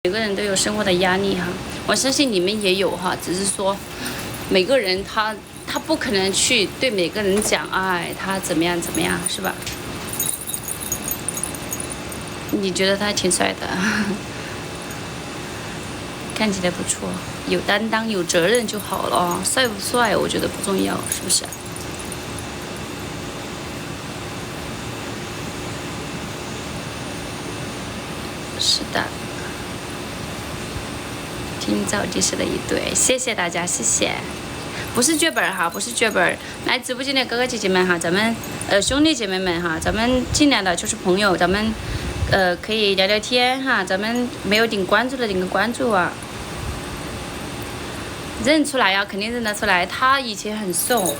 每个人都有生活的压力哈，我相信你们也有哈，只是说每个人他不可能去对每个人讲，哎，他怎么样怎么样，是吧？你觉得他挺帅的，看起来不错，有担当、有责任就好了。帅不帅，我觉得不重要，是不是？是的。挺早及时的一对，谢谢大家，谢谢。不是剧本哈，不是剧本。来直播间的哥哥姐姐们哈，咱们兄弟姐妹们哈，咱们进来的就是朋友，咱们可以聊聊天哈，咱们没有点关注的点个关注啊。认出来呀，肯定认得出来。他以前很瘦，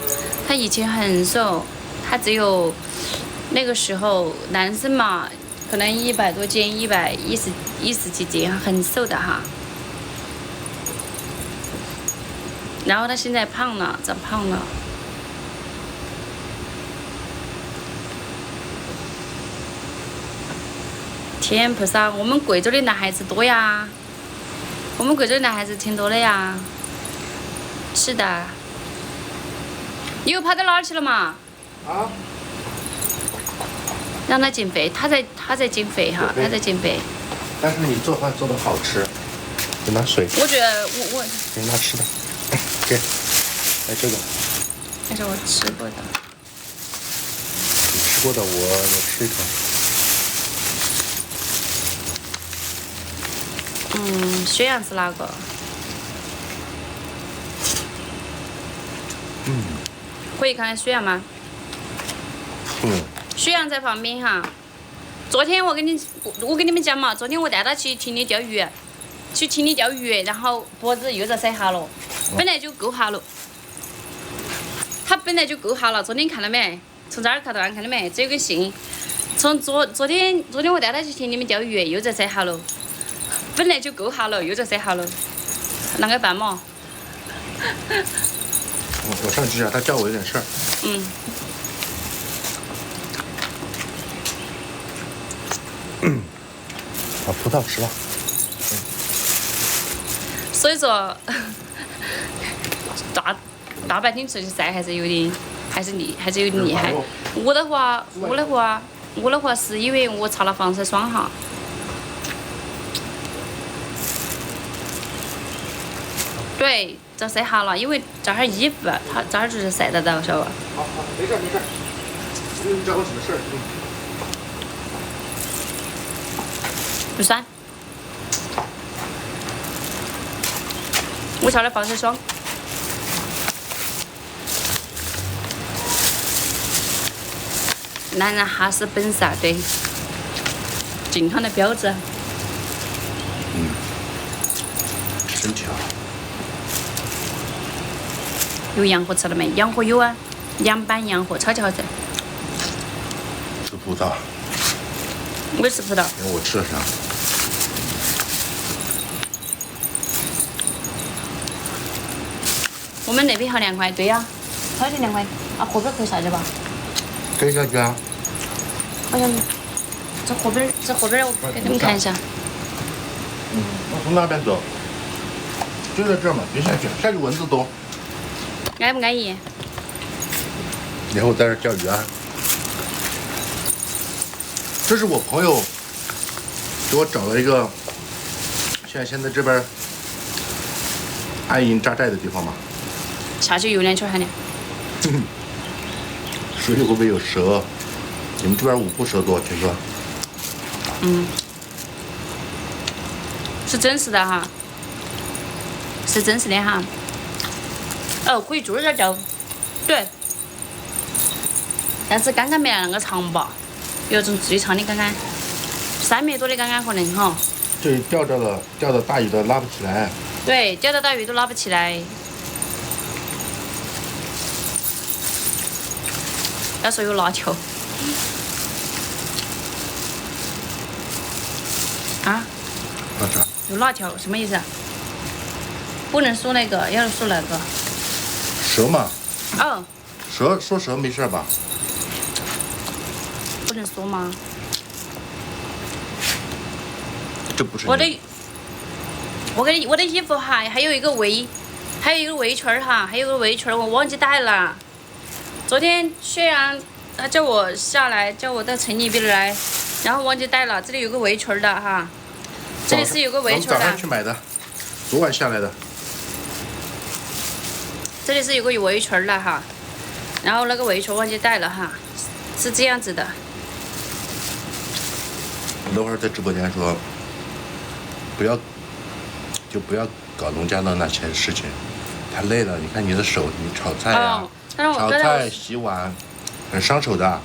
他只有那个时候男生嘛，可能100多斤，110几斤，很瘦的哈。然后他现在胖了，长胖了。天菩萨，我们贵州的男孩子多呀，我们贵州的男孩子挺多的呀。是的。你又跑到哪儿去了嘛？啊？让他减肥，他在减肥哈，他在减肥。但是你做饭做的好吃，给拿水。我觉得我给拿吃的。给，来这个。那是我吃过的。你吃过的我吃一口。薛洋是哪个？可以看看薛洋吗？薛洋在旁边哈。昨天我跟你们讲嘛，昨天我带他去田里钓鱼，然后脖子又在塞哈了。本来就够哈了，他本来就够哈了。昨天看到没？从这儿看到看到没？这有根线。从昨天我带他去田里面钓鱼，又在塞哈了。本来就够哈了，又在塞哈了，啷个办嘛？我上去啊，他叫我有点事儿。把葡萄吃了。所以说，大白天出去晒还是有点厉害。我的话是因为我擦了防晒霜哈。对，这晒哈了，因为这儿衣服它这儿就是晒得到，晓得吧？好，没事。你找我什么事儿？不酸。我擦了防晒霜。男人哈是本色，对，健康的标志。身体好。有洋货吃了没？洋货有啊，凉拌洋货超级好吃。吃葡萄。我也吃葡萄。我吃了啥？我们那边好凉快，对呀，超级凉快。啊，河边可以下去吧？可以下去啊。好像这河边，我给你们看一下。我从那边走，就在这儿嘛，别下去，下去蚊子多。安不安逸？以后在这儿钓鱼啊。这是我朋友给我找了一个，现在这边安营扎寨的地方嘛。下去游两圈还呢。水里会不会有蛇？你们这边五湖蛇多，听说？是真实的哈，是真实的哈。哦，可以住这儿钓，对。但是刚刚没那个长吧，有种最长的刚刚，3米多的刚刚可能哈。这钓着了，钓到大鱼的拉不起来。对，钓到大鱼都拉不起来。要说有辣条。啊？那啥？有辣条什么意思啊？不能说那个，要说那个。蛇嘛。哦。蛇没事吧？不能说吗？这不是我的衣服哈，还有一个围裙儿哈，还有个围裙儿我忘记带了。昨天薛阳他叫我下来，叫我到城里边来，然后忘记带了。这里有个围裙儿的哈，这里是有个围裙早上的。去买的，昨晚下来的。这里是有个围裙儿的哈，然后那个围裙忘记带了哈，是这样子的。那会儿在直播间说，不要搞农家的那些事情，太累了。你看你的手，你炒菜呀、炒菜、洗碗，很伤手的。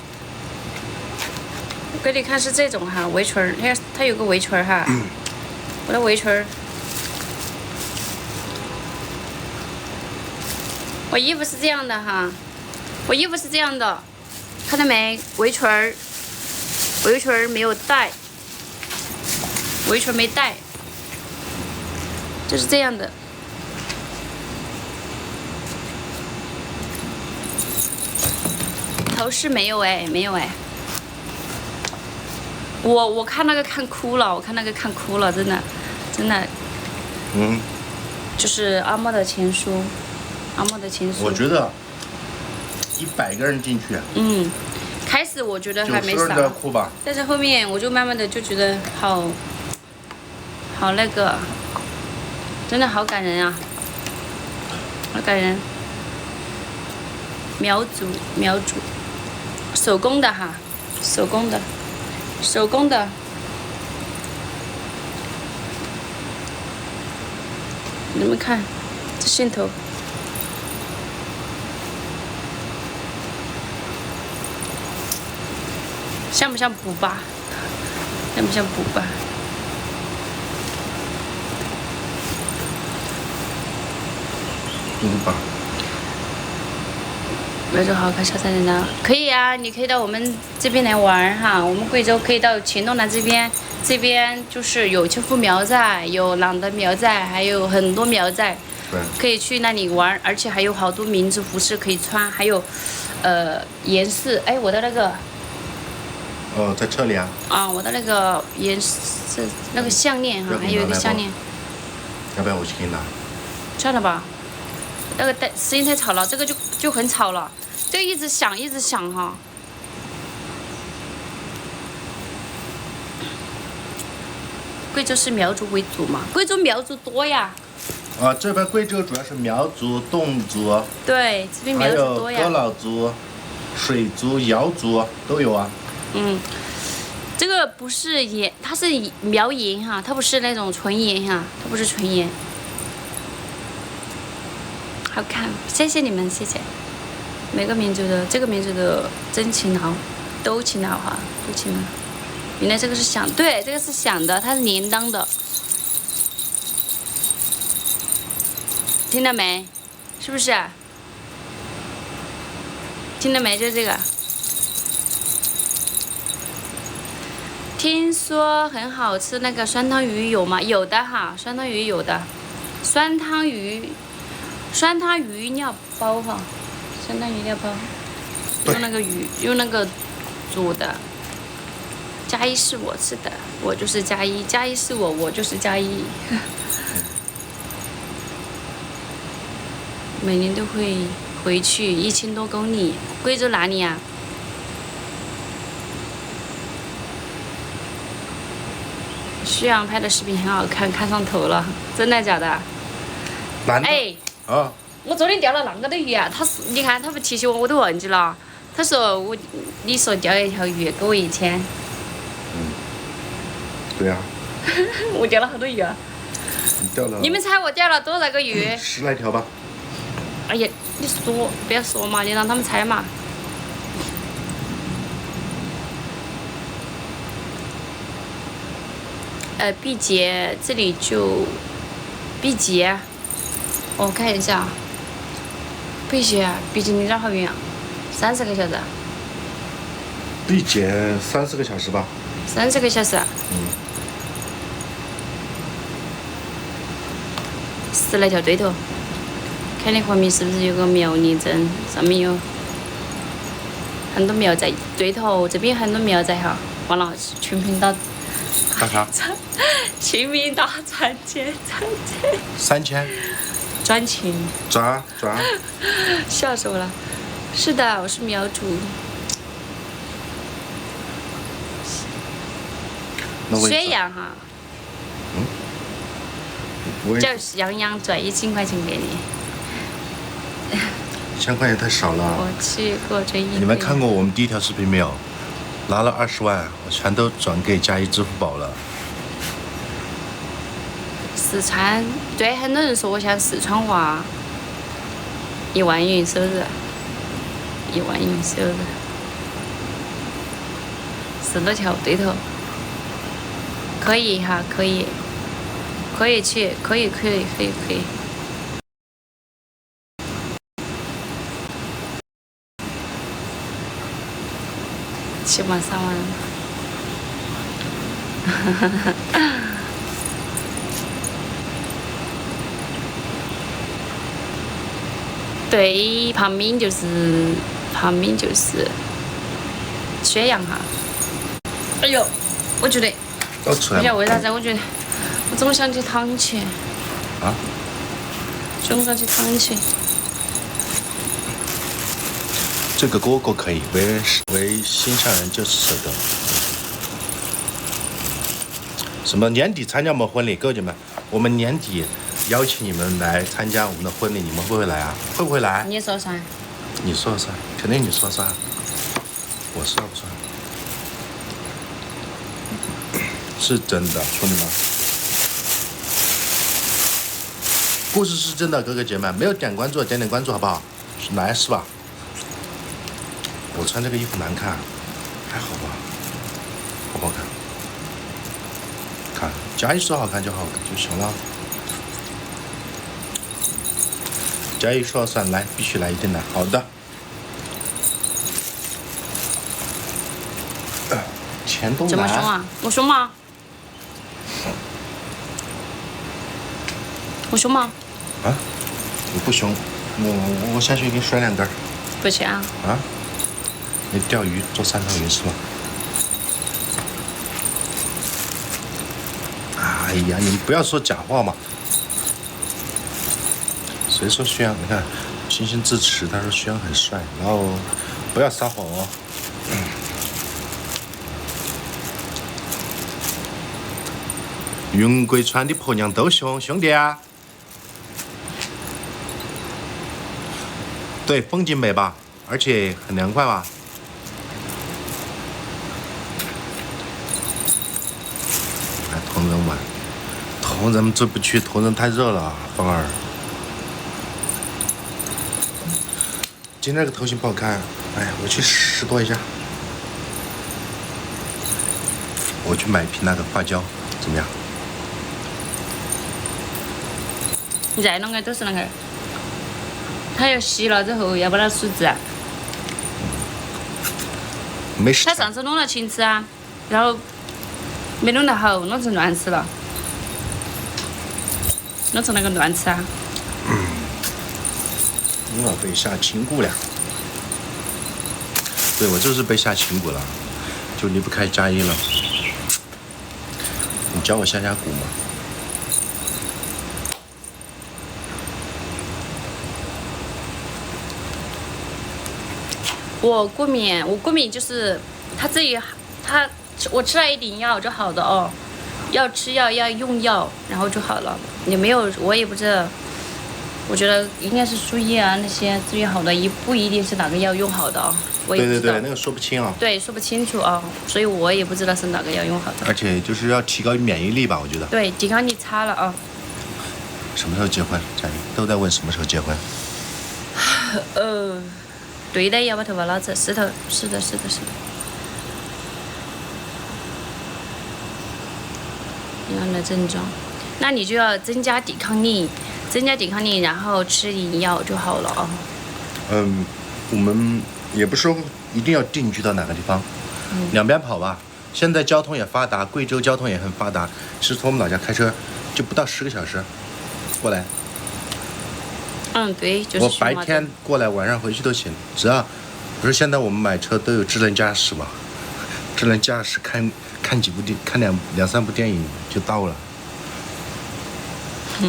我给你看是这种哈围裙儿，它有个围裙儿哈，我的围裙儿，我衣服是这样的哈，我衣服是这样的，看到没？围裙儿没有带，围裙没带，就是这样的。头饰没有哎，没有哎。我看那个看哭了，真的。嗯。就是阿莫的情书，我觉得100个人进去，开始我觉得还没90人都要少，哭吧。但是后面我就慢慢的就觉得好那个，真的好感人啊，好感人。苗族，手工的哈，手工的。你们看，这线头，像不像补吧？像不像补吧？吧。贵州好看小三人呢？可以啊，你可以到我们这边来玩哈。我们贵州可以到黔东南这边就是有秋富苗寨，有朗德苗寨，还有很多苗寨，可以去那里玩，而且还有好多民族服饰可以穿，还有颜饰。哎，我的那个。哦，在这里啊。啊，我的那个颜色，那个项链哈，还有一个项链。要不要我去给你拿？算了吧，那个声音太吵了，这个就很吵了。这个一直响哈。贵州是苗族为主嘛？贵州苗族多呀。啊，这边贵州主要是苗族、侗族。对，这边苗族多呀。还有仡佬族、水族、瑶族都有啊。这个不是盐，它是苗盐哈，它不是那种纯盐哈，它不是纯盐。好看，谢谢你们，谢谢。每个民族的，这个民族的真勤劳，都勤劳哈，都勤劳。原来这个是响，对，这个是响的，它是铃铛的，听到没？是不是？听到没？就这个。听说很好吃，那个酸汤鱼有吗？有的哈，酸汤鱼有的，酸汤鱼料包哈，酸汤鱼料包，用那个鱼，用那个煮的。加一是我吃的，我就是加一；加一是我，我就是加一。每年都会回去1000多公里，贵州哪里呀？徐阳拍的视频很好看，看上头了，真的假的？哎，啊！我昨天钓了那个的鱼啊，你看他不提醒我，我都忘记了。他说你说钓一条鱼给我1000。对呀。我钓了好多鱼啊。你钓了？你们猜我钓了多少个鱼？10来条吧。哎呀，你说不要说嘛，你让他们猜嘛。毕节这里就毕节，我看一下，毕节离这好远啊，30个小时。毕节30个小时吧。30个小时。10来条对头，看你后面是不是有个苗栗镇，上面有很多苗寨对头，这边很多苗寨哈。完了，群频道打啥？清明大团结，3000。赚钱。赚。笑死我了。是的，我是苗族。宣扬哈。就是杨洋赚1000块钱给你。1000块钱太少了。我去过这一。你们看过我们第一条视频没有？拿了20万，我全都转给佳怡支付宝了。四川，对，很多人说我像四川娃。1万元收入，1万元收入，10多条对头，可以哈，可以去，可以。起码3万。对，旁边就是宣扬哈。哎呦，我觉得，都出来了。不晓得为啥子，我觉得我总想去躺起。啊？总想去躺起。这个哥哥可以，为心上人就是舍得。什么年底参加我们婚礼，各位们，我们年底邀请你们来参加我们的婚礼，你们会不会来啊？会不会来？你说噻。你说噻，肯定你说噻。我说不算。是真的，兄弟们。故事是真的，哥哥姐妹，没有点关注的点关注好不好？来是吧？我穿这个衣服难看，还好吧？好不好看？看，佳怡说好看就好看就行了。佳怡说算来，必须来，一定来。好的。钱都来。这么凶啊？我凶吗？我凶吗？啊？我不凶，我下去给你甩2根。不去啊？啊？你钓鱼做3条鱼是吧？哎呀，你们不要说假话嘛！谁说徐阳？你看，星星自持，他说徐阳很帅，然后不要撒谎哦。云贵川的婆娘都凶，兄弟啊！对，风景美吧，而且很凉快吧。来同仁玩，同仁这不去，同仁太热了，芳儿。今天这个头型不好看，哎，我去拾掇一下。我去买一瓶那个花椒，怎么样？你再弄个都是那个，它要洗了之后要把它梳子。没事。他上次弄了青吃啊，然后没弄得好，弄成乱吃了，弄成那个乱吃啊。我被下情蛊了。对，我就是被下情蛊了，就离不开佳怡了。你教我下蛊吗？我过敏就是他自己，我吃了一点药就好的哦，要吃药要用药，然后就好了。也没有，我也不知道，我觉得应该是输液啊那些治愈好的，不一定是哪个药用好的哦。我也不知道。对，那个说不清啊。对，说不清楚啊，所以我也不知道是哪个药用好的。而且就是要提高免疫力吧，我觉得。对，抵抗力差了啊。什么时候结婚？佳怡都在问什么时候结婚。对的，要把头发拉直，是的。一样的症状，那你就要增加抵抗力，然后吃点药就好了啊。我们也不是说一定要定居到哪个地方，两边跑吧。现在交通也发达，贵州交通也很发达，其实从我们老家开车就不到10个小时过来。对，就是我白天过来，晚上回去都行，只要不是现在我们买车都有智能驾驶嘛，智能驾驶看几部看两三部电影就到了。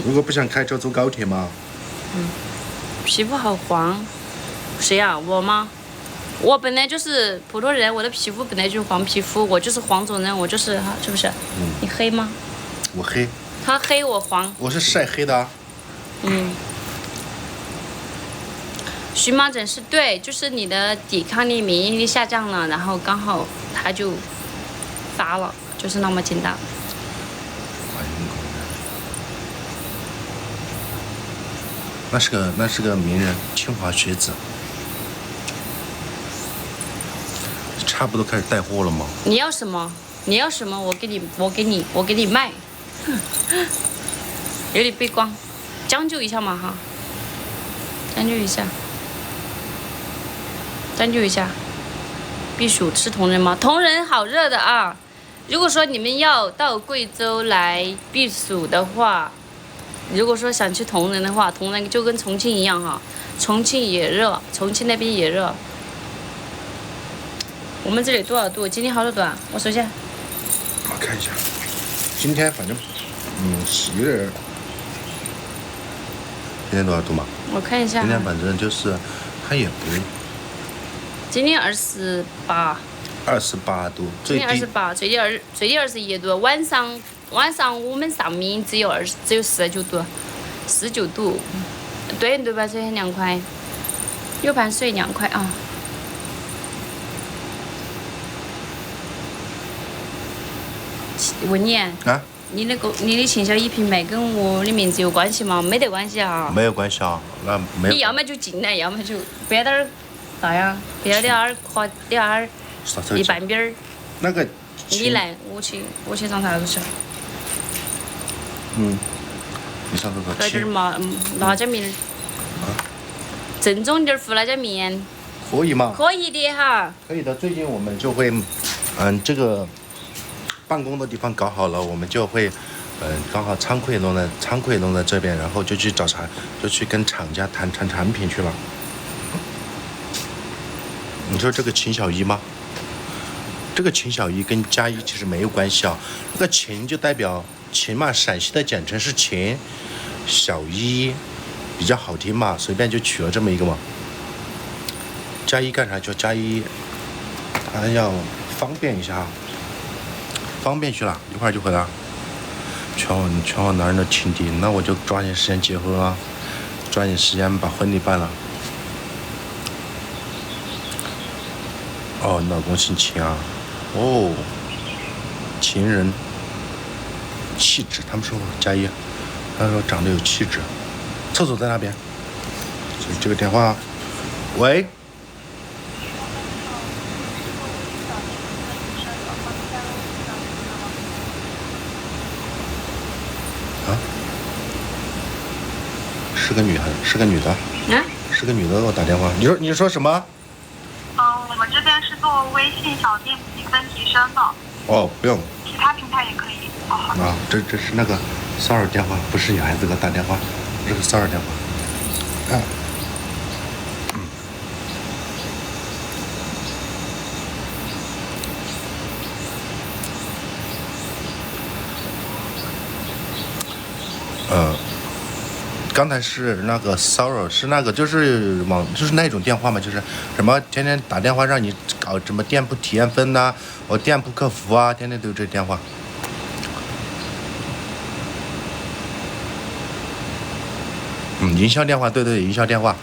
如果不想开车坐高铁嘛。皮肤好黄，谁呀？我吗？我本来就是普通人，我的皮肤本来就是黄皮肤，我就是黄种人，我就是哈，是不是？你黑吗？我黑。他黑我黄。我是晒黑的。荨麻疹是对，就是你的抵抗力、免疫力下降了，然后刚好它就发了，就是那么简单。那是个名人，清华学子。差不多开始带货了吗？你要什么？你要什么？我给你卖。有点背光，将就一下嘛哈，将就一下。避暑吃同仁吗？同仁好热的啊！如果说你们要到贵州来避暑的话，如果说想去同仁的话，同仁就跟重庆一样哈，重庆也热，重庆那边也热。我们这里多少度？今天好多度啊？我说一下。我看一下，今天反正有点。今天多少度嘛？我看一下。今天反正就是它也不。今天28度，最低28，最低21度。晚上我们上面只有19度，对吧？所以很凉快，有盘水凉快啊。问你啊，你的秦小一品牌跟我的名字有关系吗？没得关系啊。没有关系啊，那没有。你要么就进来，要么就别点儿。啥呀？不要点儿一半边儿。那个。你来，我去上啥子去？你上厕所。来点儿辣椒面。正宗点儿胡辣椒面。可以吗？可以的哈。可以的，最近我们就会，这个办公的地方搞好了，我们就会，刚好仓库也弄在这边，然后就去就去跟厂家谈产品去了。你说这个秦小一吗？这个秦小一跟加一其实没有关系啊。这个秦就代表秦嘛，陕西的简称是秦，小一比较好听嘛，随便就取了这么一个嘛。加一干啥？叫加一，它要方便一下啊，方便去了，一会儿就回来。全我男人的情敌，那我就抓紧时间结婚啊，抓紧时间把婚礼办了。哦，你老公姓秦啊？哦，秦人，气质。他们说加一，他说长得有气质。厕所在那边。所以这个电话，喂。啊？是个女的。是个女的给我打电话。你说什么？我们这边是做微信小店积分提升的。哦，不用。其他平台也可以。哦，好的。啊，这是那个骚扰电话，不是女孩子给我打电话，这是骚扰电话。刚才是那个骚扰，是那个就是那种电话嘛，就是什么天天打电话让你搞什么店铺体验分呐，我店铺客服啊，天天都有这电话。营销电话，对，营销电话，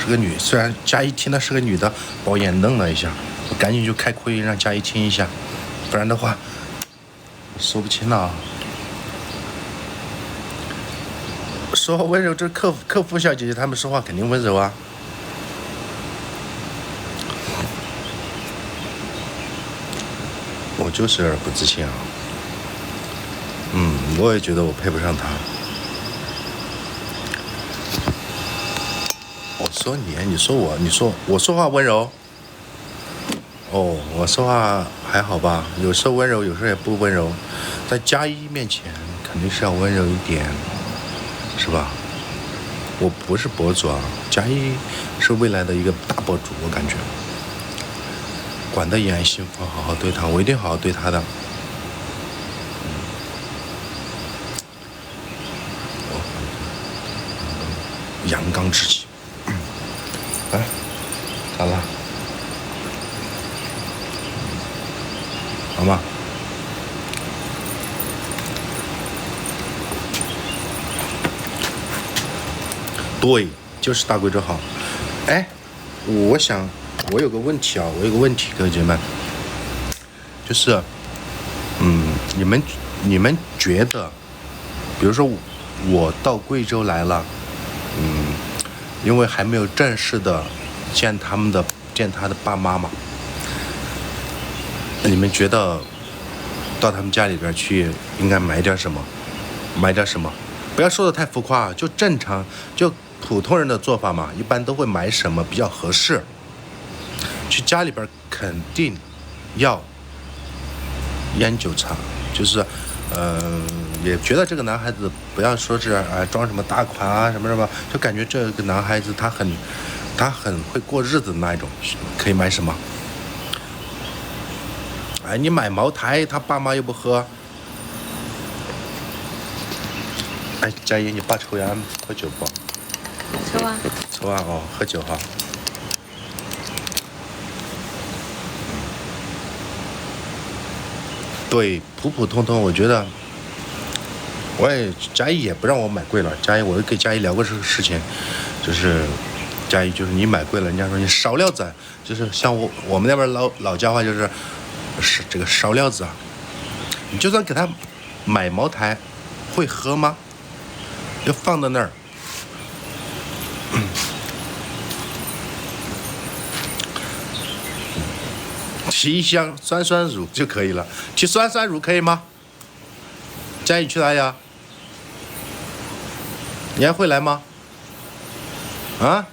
是个女，虽然佳一听的是个女的，把我眼愣了一下，我赶紧就开扩音让佳一听一下，不然的话我说不清了啊。说话温柔，这客服小姐姐她们说话肯定温柔啊。我就是有点不自信啊。我也觉得我配不上她。我说你说我说话温柔。哦，我说话还好吧，有时候温柔，有时候也不温柔，在佳一面前肯定是要温柔一点。是吧？我不是博主啊，佳一是未来的一个大博主，我感觉。管得严，媳妇好好对她，我一定好好对她的。阳刚之气。哎，咋了？好吗？对，就是大贵州好。哎，我想我有个问题啊，各位姐妹们，就是，你们觉得，比如说我到贵州来了，因为还没有正式的见他的爸妈嘛，你们觉得到他们家里边去应该买点什么？不要说的太浮夸，就正常，就普通人的做法嘛，一般都会买什么比较合适？去家里边肯定要烟酒茶，就是，也觉得这个男孩子不要说是装什么大款啊什么，就感觉这个男孩子他很会过日子的那一种，可以买什么？哎，你买茅台，他爸妈又不喝。哎，佳怡，你爸抽烟喝酒不？抽啊。抽啊，哦，喝酒哈。对，普普通通，我觉得，佳怡也不让我买贵了。佳怡，我跟佳怡聊过这个事情，就是佳怡，就是你买贵了，人家说你烧料子，就是像我们那边老家话就是这个烧料子啊，你就算给他买茅台，会喝吗？就放在那儿，提一箱酸酸乳就可以了。提酸酸乳可以吗？佳怡去哪里啊？你还会来吗？啊？